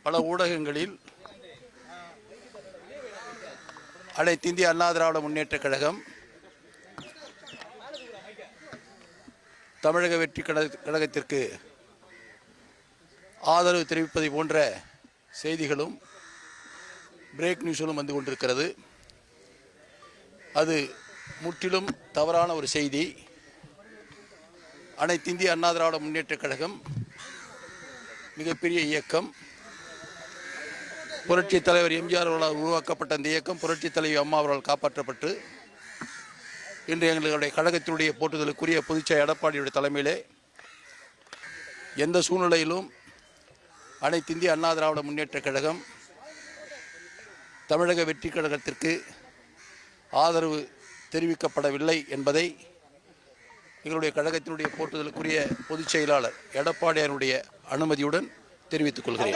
பல ஊடகங்களில் அனைத்து இந்திய அண்ணா திராவிட முன்னேற்றக் கழகம் தமிழக வெற்றி கழகத்திற்கு ஆதரவு தெரிவிப்பதை போன்ற செய்திகளும் பிரேக் நியூஸ்களும் வந்து கொண்டிருக்கிறது. அது முற்றிலும் தவறான ஒரு செய்தி. அனைத்து இந்திய அண்ணா திராவிட முன்னேற்றக் கழகம் மிகப்பெரிய இயக்கம். புரட்சித் தலைவர் எம்ஜிஆர் அவர்களால் உருவாக்கப்பட்ட அந்த இயக்கம் புரட்சித் தலைவி அம்மா அவர்களால் காப்பாற்றப்பட்டு இன்று எங்களுடைய கழகத்தினுடைய போற்றுதலுக்குரிய பொதுச்செயலாளர் எடப்பாடியுடைய தலைமையிலே எந்த சூழ்நிலையிலும் அனைத்து இந்திய அண்ணா திராவிட முன்னேற்றக் கழகம் தமிழக வெற்றி கழகத்திற்கு ஆதரவு தெரிவிக்கப்படவில்லை என்பதை எங்களுடைய கழகத்தினுடைய போற்றுதலுக்குரிய பொதுச் செயலாளர் எடப்பாடியாருடைய அனுமதியுடன் தெரிவித்துக் கொள்கிறேன்.